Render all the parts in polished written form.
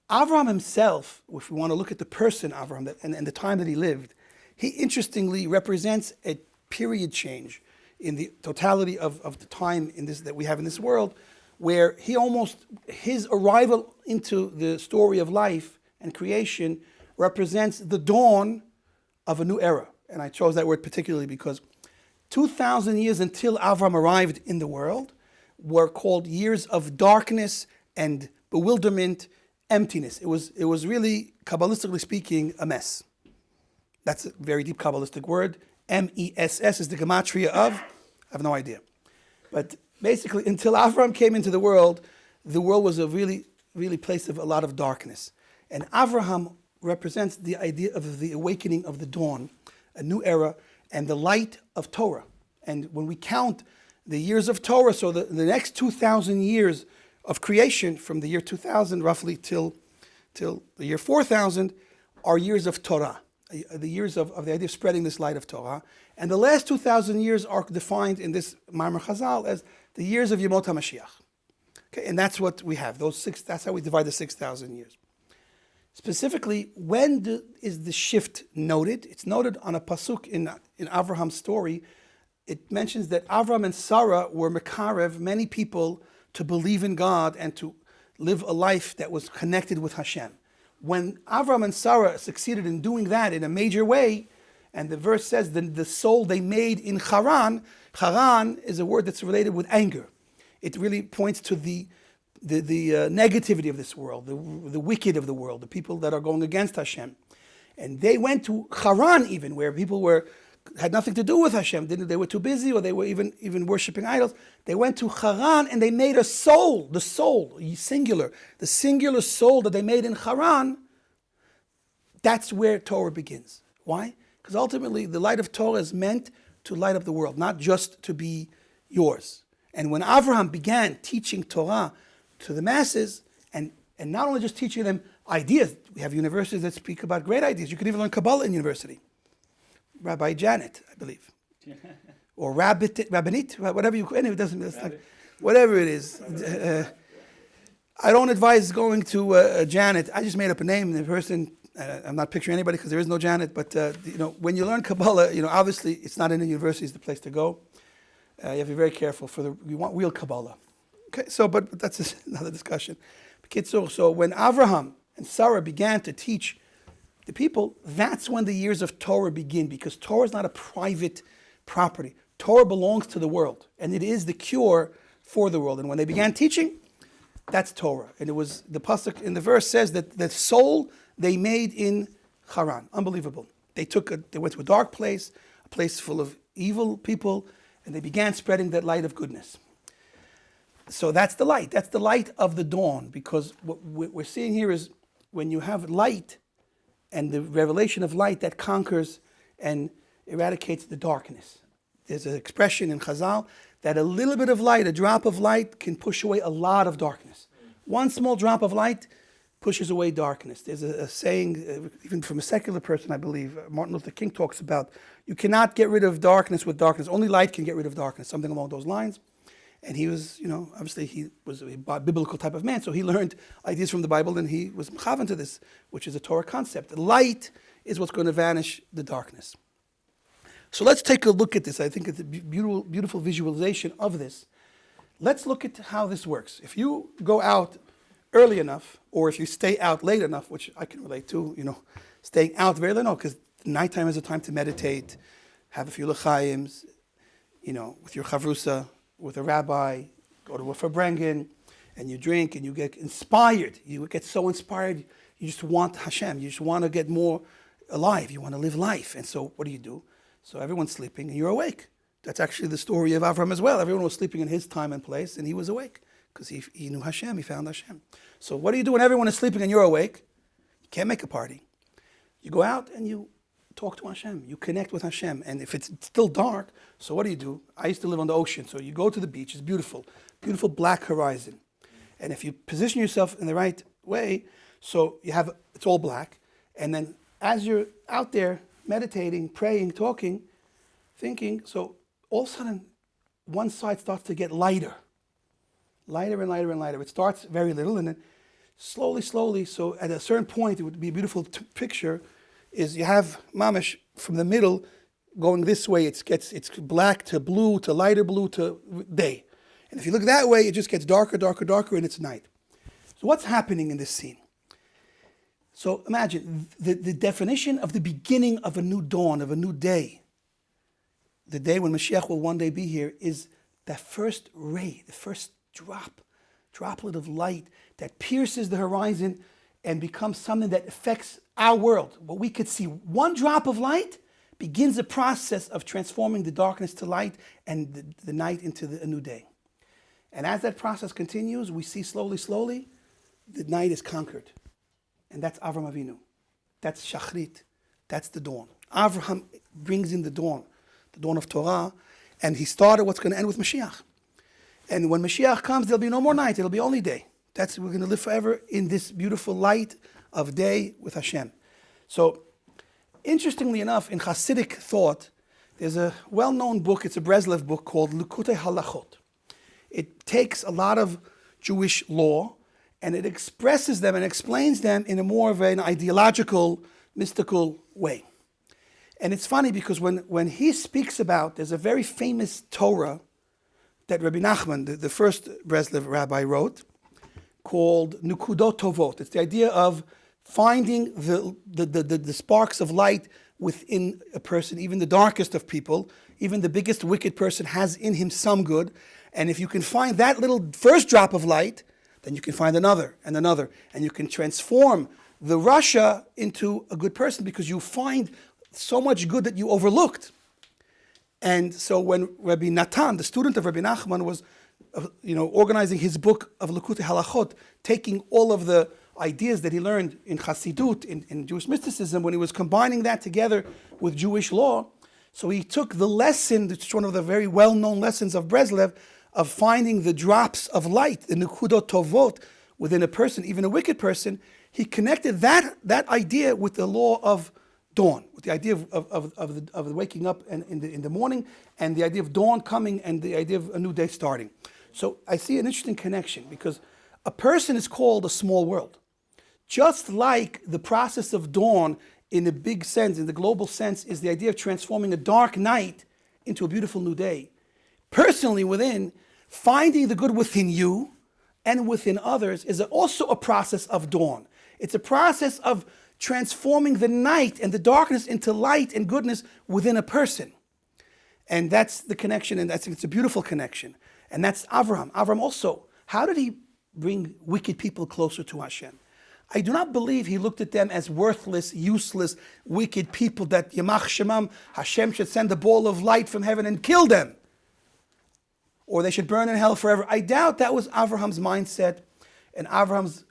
Avraham himself, if we want to look at the person Avraham and the time that he lived, he interestingly represents a period change in the totality of the time in this that we have in this world, where his arrival into the story of life and creation represents the dawn of a new era. And I chose that word particularly because 2,000 years until Avram arrived in the world were called years of darkness and bewilderment, emptiness. It was really, Kabbalistically speaking, a mess. That's a very deep Kabbalistic word. M-E-S-S is the gematria of, I have no idea. But basically, until Avram came into the world was a really, really place of a lot of darkness. And Avraham represents the idea of the awakening of the dawn, a new era, and the light of Torah. And when we count the years of Torah, so the next 2,000 years of creation, from the year 2000 roughly till the year 4000, are years of Torah, the years of the idea of spreading this light of Torah. And the last 2,000 years are defined in this Ma'amar Chazal as the years of Yemot HaMashiach. Okay, and that's what we have. That's how we divide the 6,000 years. Specifically, when is the shift noted? It's noted on a pasuk in Avraham's story. It mentions that Avram and Sarah were mekarev many people to believe in God and to live a life that was connected with Hashem. When Avram and Sarah succeeded in doing that in a major way, and the verse says the soul they made in Haran is a word that's related with anger. It really points to the negativity of this world, the wicked of the world, the people that are going against Hashem. And they went to Haran even, where people had nothing to do with Hashem. They were too busy, or they were even worshiping idols. They went to Haran and they made a soul, the singular soul that they made in Haran. That's where Torah begins. Why? Because ultimately the light of Torah is meant to light up the world, not just to be yours. And when Avraham began teaching Torah to the masses, and not only just teaching them ideas, we have universities that speak about great ideas. You can even learn Kabbalah in university. Rabbi Janet, I believe. Or Rabbinit, whatever it doesn't, whatever it is. I don't advise going to Janet. I just made up a name. The person, I'm not picturing anybody because there is no Janet, but when you learn Kabbalah, obviously it's not in a university is the place to go. You have to be very careful we want real Kabbalah. Okay, but that's another discussion. So when Avraham and Sarah began to teach the people, that's when the years of Torah begin, because Torah is not a private property. Torah belongs to the world, and it is the cure for the world. And when they began teaching, that's Torah. And it was, the pasuk in the verse says that the soul they made in Haran. Unbelievable. They went to a dark place, a place full of evil people, and they began spreading that light of goodness. So that's the light. That's the light of the dawn, because what we're seeing here is when you have light and the revelation of light, that conquers and eradicates the darkness. There's an expression in Chazal that a little bit of light, a drop of light, can push away a lot of darkness. One small drop of light pushes away darkness. There's a saying, even from a secular person, I believe, Martin Luther King talks about, you cannot get rid of darkness with darkness. Only light can get rid of darkness, something along those lines. And he was, obviously he was a biblical type of man, so he learned ideas from the Bible, and he was mechavan to this, which is a Torah concept. Light is what's going to vanish the darkness. So let's take a look at this. I think it's a beautiful visualization of this. Let's look at how this works. If you go out early enough, or if you stay out late enough, which I can relate to, staying out very late, because nighttime is a time to meditate, have a few l'chaims, with your chavrusa, with a rabbi, go to a farbrengen, and you drink and you get inspired. You get so inspired, you just want Hashem. You just want to get more alive. You want to live life. And so what do? So everyone's sleeping and you're awake. That's actually the story of Avram as well. Everyone was sleeping in his time and place, and he was awake because he knew Hashem. He found Hashem. So what do you do when everyone is sleeping and you're awake? You can't make a party. You go out and you talk to Hashem. You connect with Hashem. And if it's still dark, so what do? I used to live on the ocean. So you go to the beach. It's beautiful. Beautiful black horizon. And if you position yourself in the right way, so it's all black. And then as you're out there meditating, praying, talking, thinking, so all of a sudden, one side starts to get lighter. Lighter and lighter and lighter. It starts very little, and then slowly, slowly. So at a certain point, it would be a beautiful picture, is you have mamash from the middle going this way, it's black to blue to lighter blue to day. And if you look that way, it just gets darker, darker, darker, and it's night. So what's happening in this scene? So imagine the definition of the beginning of a new dawn, of a new day, the day when Mashiach will one day be here, is that first ray, the first droplet of light that pierces the horizon and becomes something that affects our world. What we could see, one drop of light begins a process of transforming the darkness to light and the night into a new day. And as that process continues, we see slowly, slowly, the night is conquered. And that's Avraham Avinu. That's Shachrit. That's the dawn. Avraham brings in the dawn of Torah, and he started what's going to end with Mashiach. And when Mashiach comes, there'll be no more night, it'll be only day. We're going to live forever in this beautiful light of day with Hashem. So, interestingly enough, in Hasidic thought, there's a well-known book, it's a Breslev book called Likutei Halachot. It takes a lot of Jewish law, and it expresses them and explains them in a more of an ideological, mystical way. And it's funny because when he speaks about, there's a very famous Torah that Rabbi Nachman, the first Breslev rabbi, wrote, called Nukudot Tovot. It's the idea of finding the sparks of light within a person, even the darkest of people, even the biggest wicked person has in him some good. And if you can find that little first drop of light, then you can find another and another, and you can transform the Russia into a good person because you find so much good that you overlooked. And so when Rabbi Natan, the student of Rabbi Nachman, was organizing his book of Likutei Halachot, taking all of the ideas that he learned in Chassidut, in Jewish mysticism, when he was combining that together with Jewish law, so he took the lesson, it's one of the very well-known lessons of Breslev, of finding the drops of light, the Nukudot Tovot, within a person, even a wicked person. He connected that idea with the law of dawn, with the idea of waking up in the morning, and the idea of dawn coming, and the idea of a new day starting. So I see an interesting connection, because a person is called a small world. Just like the process of dawn in the big sense, in the global sense, is the idea of transforming a dark night into a beautiful new day. Personally within, finding the good within you and within others is also a process of dawn. It's a process of transforming the night and the darkness into light and goodness within a person. And that's the connection, and it's a beautiful connection. And that's Avraham. Avraham also, how did he bring wicked people closer to Hashem? I do not believe he looked at them as worthless, useless, wicked people that Yamach Shemam, Hashem should send a ball of light from heaven and kill them, or they should burn in hell forever. I doubt that was Avraham's mindset and Avraham's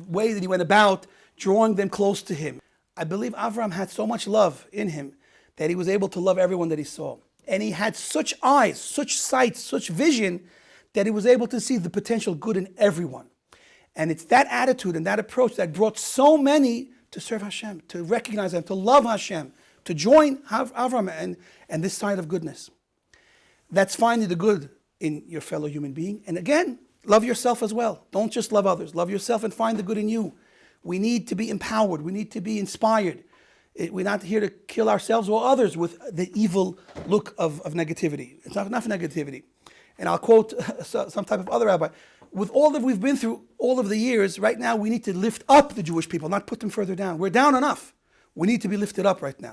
way that he went about drawing them close to him. I believe Avraham had so much love in him that he was able to love everyone that he saw. And he had such eyes, such sight, such vision that he was able to see the potential good in everyone. And it's that attitude and that approach that brought so many to serve Hashem, to recognize Him, to love Hashem, to join Avraham and this side of goodness. That's finding the good in your fellow human being. And again, love yourself as well. Don't just love others. Love yourself and find the good in you. We need to be empowered. We need to be inspired. We're not here to kill ourselves or others with the evil look of negativity. It's not enough negativity. And I'll quote some type of other rabbi. With all that we've been through all of the years, right now we need to lift up the Jewish people, not put them further down. We're down enough. We need to be lifted up right now.